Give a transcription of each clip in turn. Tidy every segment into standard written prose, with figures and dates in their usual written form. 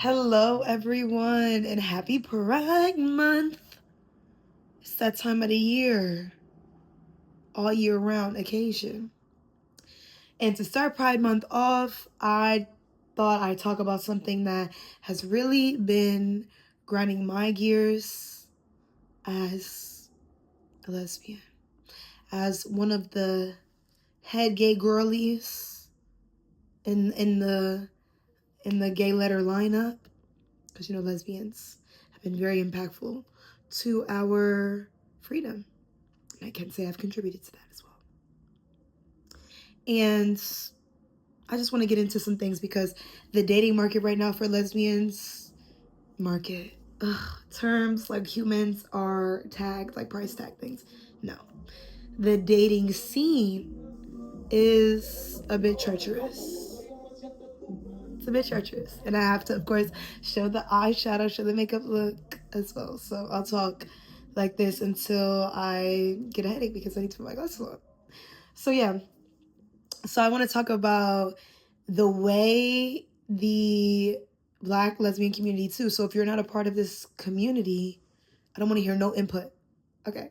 Hello, everyone, and happy Pride Month. It's that time of the year, all year round occasion. And to start Pride Month off, I thought I'd talk about something that has really been grinding my gears as a lesbian, as one of the head gay girlies in the gay letter lineup, because lesbians have been very impactful to our freedom. And I can say I've contributed to that as well. And I just want to get into some things because the dating market right now for lesbians, terms like humans are tagged, like price tag things. No. The dating scene is a bit treacherous. It's a bit treacherous. And I have to, of course, show the eyeshadow, show the makeup look as well. So I'll talk like this until I get a headache because I need to put my glasses on. So yeah. So I want to talk about the way the Black lesbian community too. So if you're not a part of this community, I don't want to hear no input. Okay.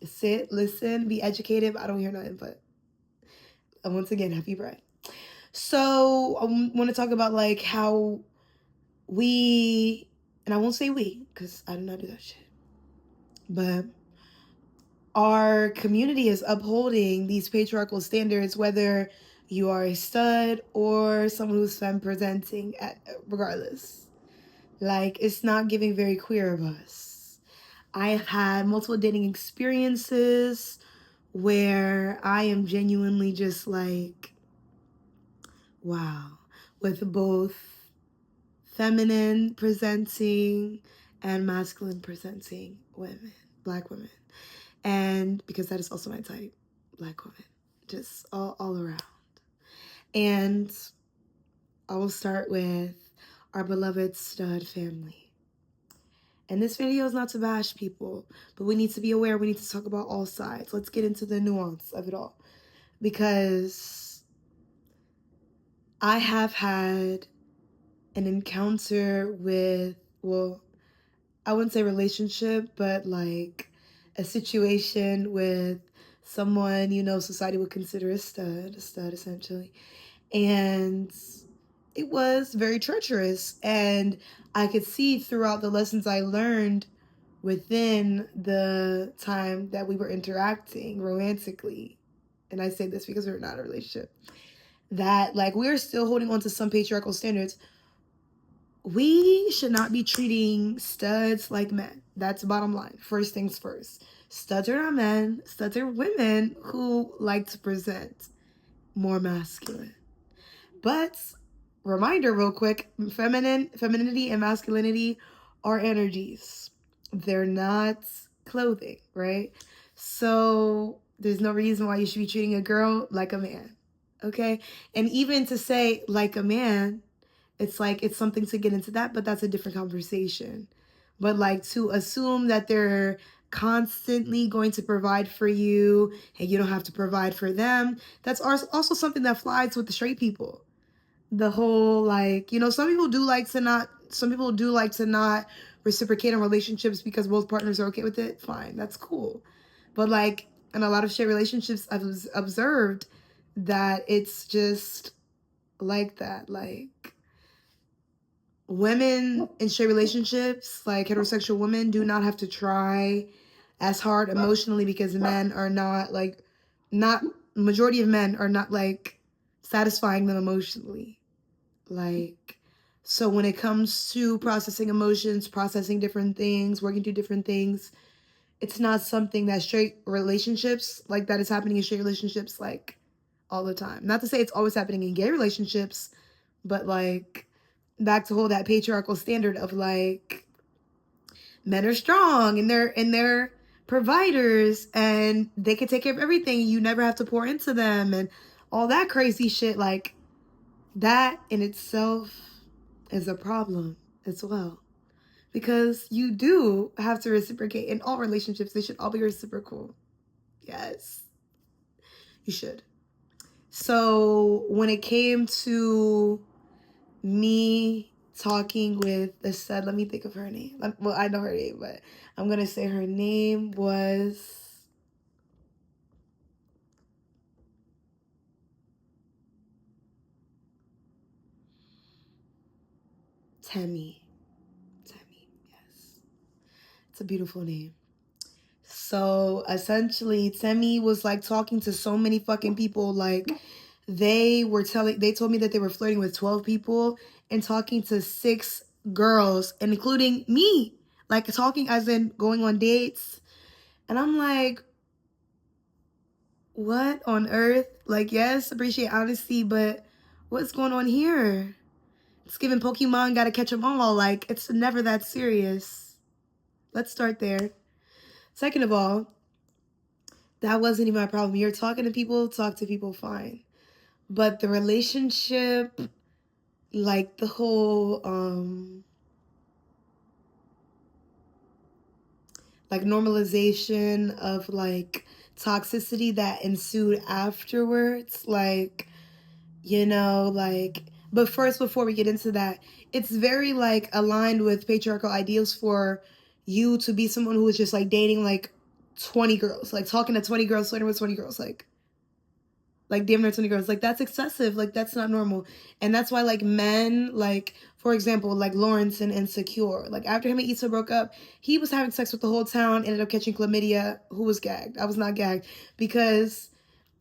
Sit, listen, be educated, but I don't hear no input. And once again, happy Pride. So I want to talk about like how we, and I won't say we, because I do not do that shit, but our community is upholding these patriarchal standards, whether you are a stud or someone who's femme presenting, regardless. Like, it's not giving very queer of us. I have had multiple dating experiences where I am genuinely just like, wow, with both feminine presenting and masculine presenting women, Black women. And because that is also my type, Black women, just all around. And I will start with our beloved stud family. And this video is not to bash people, but we need to be aware. We need to talk about all sides. Let's get into the nuance of it all. Because I have had an encounter with, well, I wouldn't say relationship, but like a situation with someone, society would consider a stud essentially. And it was very treacherous. And I could see throughout the lessons I learned within the time that we were interacting romantically, and I say this because we're not in a relationship, that like we're still holding on to some patriarchal standards. We should not be treating studs like men. That's the bottom line. First things first. Studs are not men. Studs are women who like to present more masculine. But reminder real quick, femininity and masculinity are energies. They're not clothing, right? So there's no reason why you should be treating a girl like a man. Okay? And even to say like a man, it's like it's something to get into that, but that's a different conversation. But like to assume that they're constantly going to provide for you and you don't have to provide for them, that's also something that flies with the straight people. The whole like, some people do like to not reciprocate in relationships because both partners are okay with it. Fine, that's cool. But like in a lot of straight relationships, I've observed that it's just like that. Like women in straight relationships, like heterosexual women, do not have to try as hard emotionally because men are not majority of men are not like satisfying them emotionally. Like, so when it comes to processing emotions, processing different things, working through different things, it's not something that straight relationships, like that is happening in straight relationships, like all the time. Not to say it's always happening in gay relationships, but like back to hold that patriarchal standard of like men are strong and they're providers and they can take care of everything. You never have to pour into them and all that crazy shit. Like that in itself is a problem as well, because you do have to reciprocate in all relationships. They should all be reciprocal. Yes, you should. So when it came to me talking with the said, let me think of her name. Well, I know her name, but I'm going to say her name was Temmie. Temmie, yes. It's a beautiful name. So essentially, Temmie was like talking to so many fucking people. Like they told me that they were flirting with 12 people and talking to 6 girls, including me. Like talking as in going on dates. And I'm like, what on earth? Like, yes, appreciate honesty, but what's going on here? It's giving Pokemon, gotta catch them all. Like, it's never that serious. Let's start there. Second of all, that wasn't even my problem. You're talking to people, talk to people, fine. But the relationship, like the whole, like normalization of like toxicity that ensued afterwards, like, you know, like, but first, before we get into that, it's very like aligned with patriarchal ideals for you to be someone who is just like dating like 20 girls, like talking to 20 girls, flirting with 20 girls, like damn near 20 girls. Like that's excessive. Like that's not normal. And that's why like men, like for example, like Lawrence in Insecure, like after him and Issa broke up, he was having sex with the whole town, ended up catching chlamydia. Who was gagged? I was not gagged. Because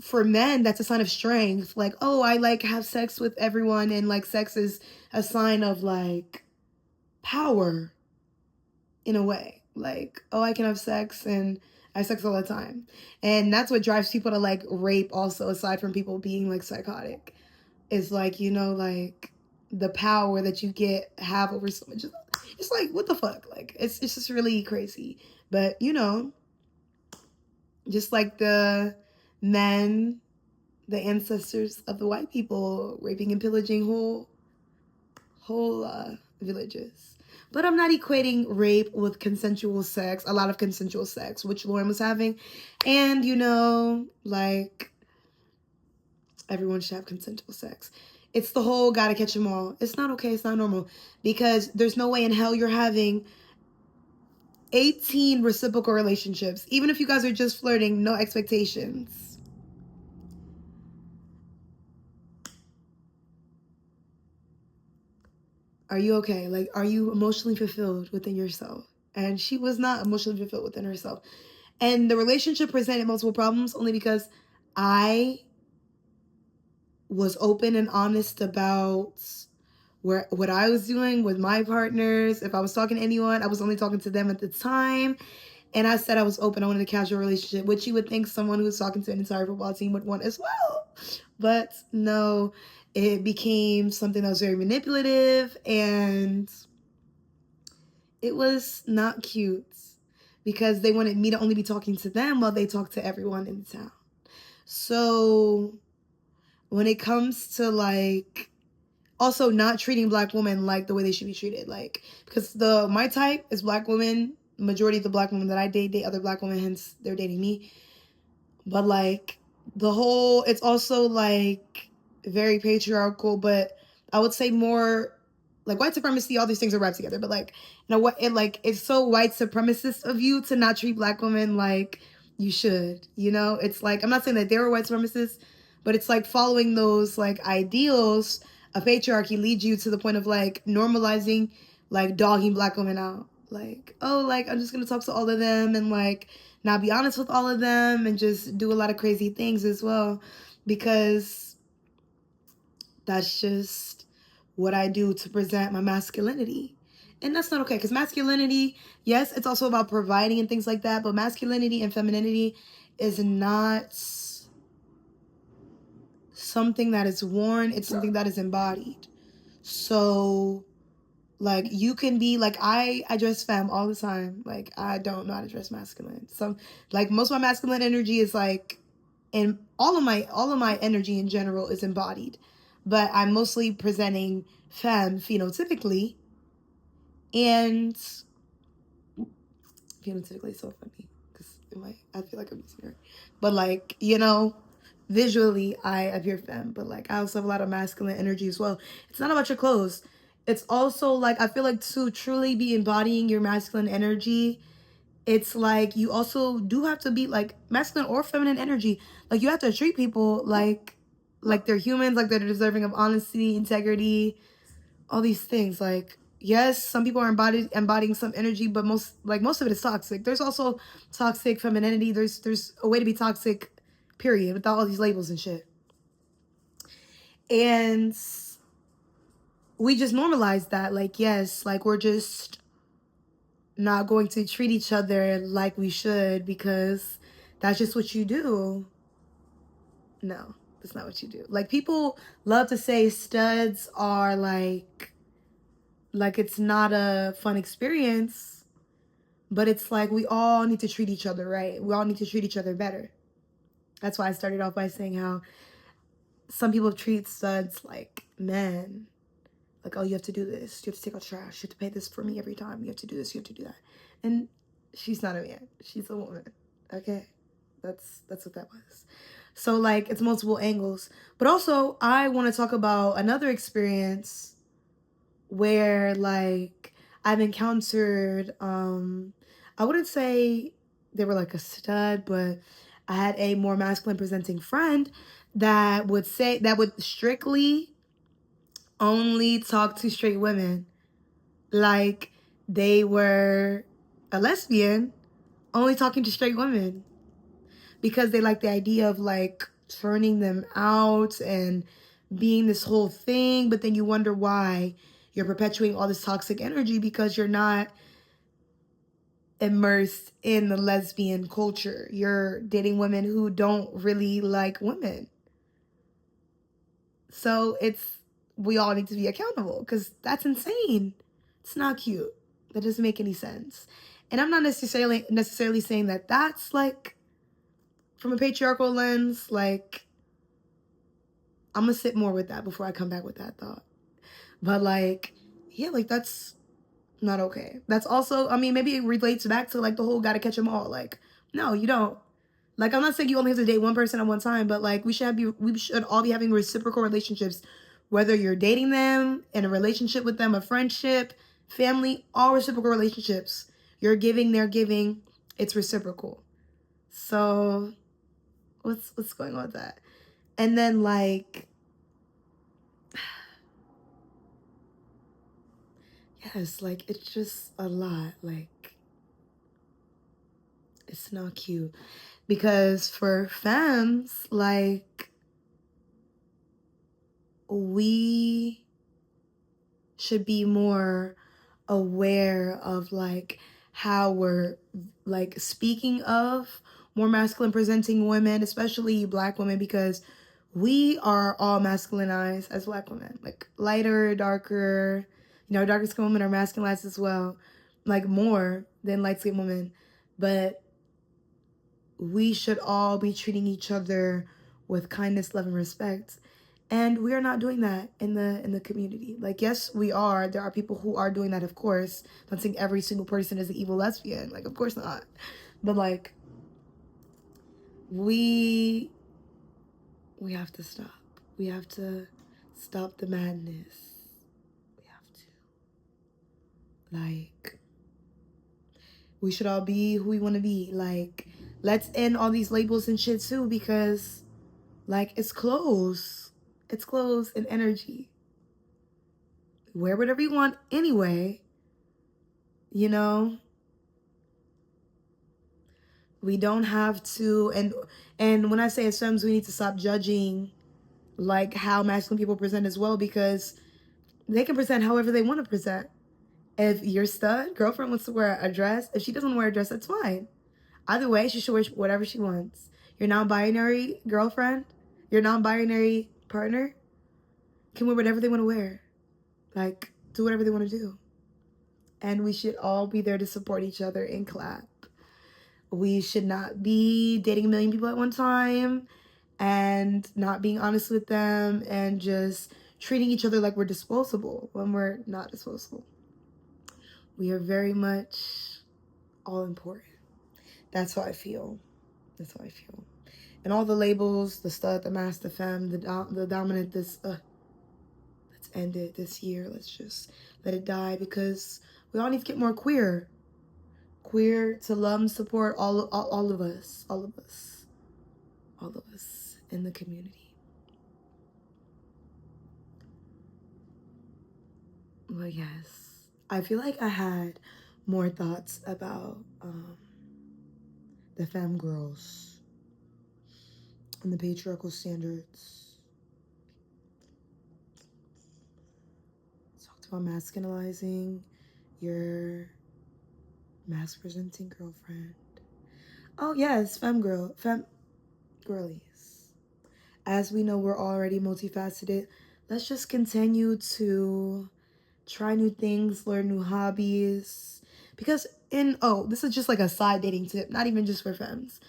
for men, that's a sign of strength. Like, oh, I like have sex with everyone, and like sex is a sign of like power in a way. Like, oh, I can have sex and I have sex all the time. And that's what drives people to like rape also, aside from people being like psychotic. Is like, you know, like the power that you have over someone. It's like, what the fuck? Like it's just really crazy. But you know, just like the men, the ancestors of the white people raping and pillaging whole villages. But I'm not equating rape with consensual sex, a lot of consensual sex, which Lauren was having. And, you know, like, everyone should have consensual sex. It's the whole gotta catch them all. It's not okay. It's not normal. Because there's no way in hell you're having 18 reciprocal relationships. Even if you guys are just flirting, no expectations. Are you okay? Like, are you emotionally fulfilled within yourself? And she was not emotionally fulfilled within herself. And the relationship presented multiple problems only because I was open and honest about what I was doing with my partners. If I was talking to anyone, I was only talking to them at the time. And I said I was open. I wanted a casual relationship, which you would think someone who was talking to an entire football team would want as well. But no, it became something that was very manipulative, and it was not cute because they wanted me to only be talking to them while they talked to everyone in town. So when it comes to like also not treating black women like the way they should be treated, like because my type is black women. Majority of the black women that I date other black women, hence they're dating me. But like it's also like very patriarchal, but I would say more like white supremacy, all these things are wrapped together. But like, you know what, it's so white supremacist of you to not treat black women like you should, you know? It's like, I'm not saying that they were white supremacists, but it's like following those like ideals of patriarchy leads you to the point of like normalizing like dogging black women out. Like, oh, like I'm just gonna talk to all of them and like not be honest with all of them and just do a lot of crazy things as well, because that's just what I do to present my masculinity. And that's not okay, because masculinity, yes, it's also about providing and things like that, but masculinity and femininity is not something that is worn, it's something that is embodied. So like you can be like, I dress femme all the time. Like I don't know how to dress masculine. So like most of my masculine energy is like, and all of my energy in general is embodied, but I'm mostly presenting femme phenotypically, and phenotypically is so funny because I feel like I'm using her, but like, you know, visually I appear femme, but like I also have a lot of masculine energy as well. It's not about your clothes. it's also like, I feel like to truly be embodying your masculine energy, it's like you also do have to be like masculine or feminine energy. Like you have to treat people like they're humans, like they're deserving of honesty, integrity, all these things. Like, yes, some people are embodying some energy, but most of it is toxic. There's also toxic femininity. There's a way to be toxic, period, without all these labels and shit. And we just normalize that. Like, yes, like we're just not going to treat each other like we should because that's just what you do. No, that's not what you do. Like, people love to say studs are like it's not a fun experience, but it's like we all need to treat each other right. We all need to treat each other better. That's why I started off by saying how some people treat studs like men. Like, oh, you have to do this. You have to take out trash. You have to pay this for me every time. You have to do this. You have to do that. And she's not a man. She's a woman. Okay? That's what that was. So, like, it's multiple angles. But also, I want to talk about another experience where, like, I've encountered, I wouldn't say they were like a stud, but I had a more masculine presenting friend that would strictly only talk to straight women. Like, they were a lesbian, only talking to straight women. Because they like the idea of, like, turning them out and being this whole thing. But then you wonder why you're perpetuating all this toxic energy because you're not immersed in the lesbian culture. You're dating women who don't really like women. So we all need to be accountable because that's insane. It's not cute. That doesn't make any sense. And I'm not necessarily saying that that's like from a patriarchal lens. Like, I'm gonna sit more with that before I come back with that thought. But like, yeah, like that's not okay. That's also, I mean, maybe it relates back to like the whole gotta catch them all. Like, no, you don't. Like, I'm not saying you only have to date one person at one time, but like we should all be having reciprocal relationships, whether you're dating them, in a relationship with them, a friendship, family, all reciprocal relationships. You're giving, they're giving, it's reciprocal. So what's going on with that? And then like, yes, like it's just a lot. Like, it's not cute. Because for femmes, like, we should be more aware of like how we're like speaking of more masculine presenting women, especially Black women, because we are all masculinized as Black women. Like, lighter, darker, darker skin women are masculinized as well, like more than light skin women. But we should all be treating each other with kindness, love, and respect. And we are not doing that in the community. Like, yes, we are. There are people who are doing that, of course. I'm not saying every single person is an evil lesbian. Like, of course not. But like, we have to stop. We have to stop the madness. We have to. Like, we should all be who we want to be. Like, let's end all these labels and shit too, because like, it's clothes. It's clothes and energy. Wear whatever you want anyway. You know? We don't have to, and when I say as femmes, we need to stop judging like how masculine people present as well, because they can present however they want to present. If your stud girlfriend wants to wear a dress, if she doesn't wear a dress, that's fine. Either way, she should wear whatever she wants. Your non-binary girlfriend, your non-binary partner can wear whatever they want to wear. Like, do whatever they want to do. And we should all be there to support each other and clap. We should not be dating a million people at one time and not being honest with them and just treating each other like we're disposable when we're not disposable. We are very much all important. That's how I feel. That's how I feel. And all the labels, the stud, the master, the femme, the dominant, this, that's end it this year. Let's just let it die, because we all need to get more queer. Queer to love and support all of us. All of us. All of us in the community. Well, yes. I feel like I had more thoughts about the femme girls and the patriarchal standards. Talked about masculinizing your mask presenting girlfriend. Oh yes, femme girlies. As we know, we're already multifaceted. Let's just continue to try new things, learn new hobbies. Because this is just like a side dating tip, not even just for femmes.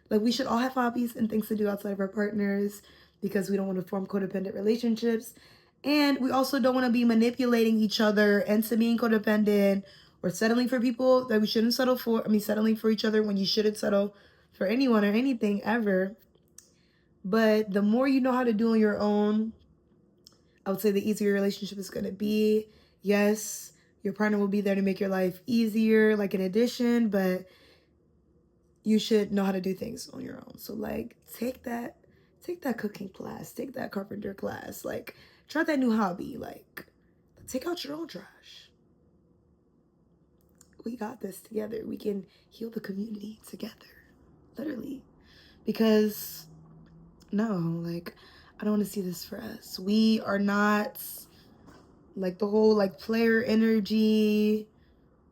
Like, we should all have hobbies and things to do outside of our partners, because we don't want to form codependent relationships. And we also don't want to be manipulating each other into being codependent or settling for people that we shouldn't settle for. Settling for each other when you shouldn't settle for anyone or anything ever. But the more you know how to do on your own, I would say the easier your relationship is going to be. Yes, your partner will be there to make your life easier, like an addition, but you should know how to do things on your own. So, like, take that cooking class, take that carpenter class, like, try that new hobby, like, take out your own trash. We got this together. We can heal the community together, literally. Because, no, like, I don't want to see this for us. We are not, like, the whole, like, player energy,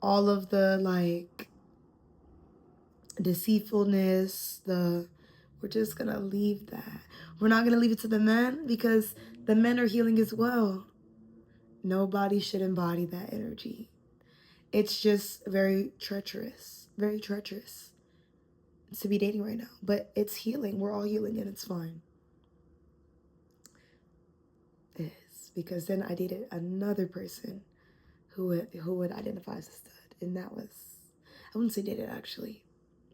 all of the, like, deceitfulness, we're just gonna leave that. We're not gonna leave it to the men, because the men are healing as well. Nobody should embody that energy. It's just very treacherous to be dating right now. But it's healing. We're all healing, and it's fine. It is. Because then I dated another person who would identify as a stud. And that was, I wouldn't say dated, actually.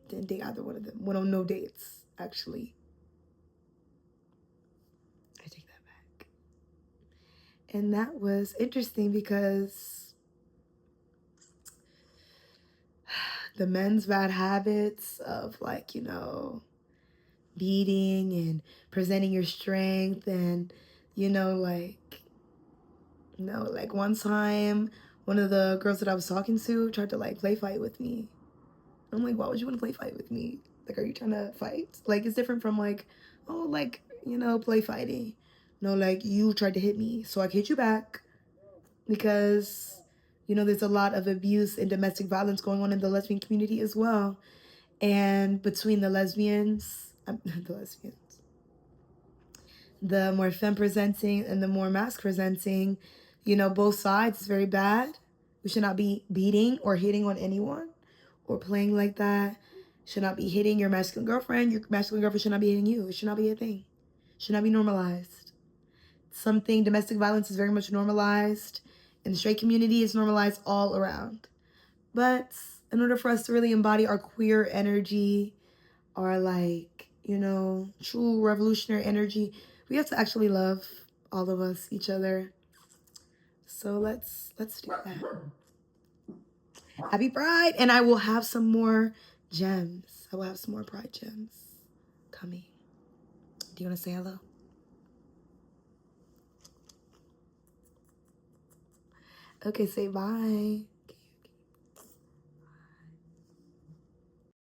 Didn't date either one of them. Went on no dates, actually. I take that back. And that was interesting, because the men's bad habits of, like, beating and presenting your strength, and, like one time, one of the girls that I was talking to tried to, like, play fight with me. I'm like, why would you want to play fight with me? Like, are you trying to fight? Like, it's different from, like, oh, like, play fighting. No, like, you tried to hit me, so I hit you back, because, there's a lot of abuse and domestic violence going on in the lesbian community as well. And between the lesbians, the more femme presenting and the more mask presenting, both sides is very bad. We should not be beating or hitting on anyone or playing like that. Should not be hitting your masculine girlfriend. Your masculine girlfriend should not be hitting you. It should not be a thing. It should not be normalized. Domestic violence is very much normalized. In the straight community, it's normalized all around. But in order for us to really embody our queer energy, our, like, true revolutionary energy, we have to actually love, all of us, each other. So let's do that. Happy Pride! And I will have some more gems. I will have some more Pride gems coming. Do you want to say hello? Okay, say bye.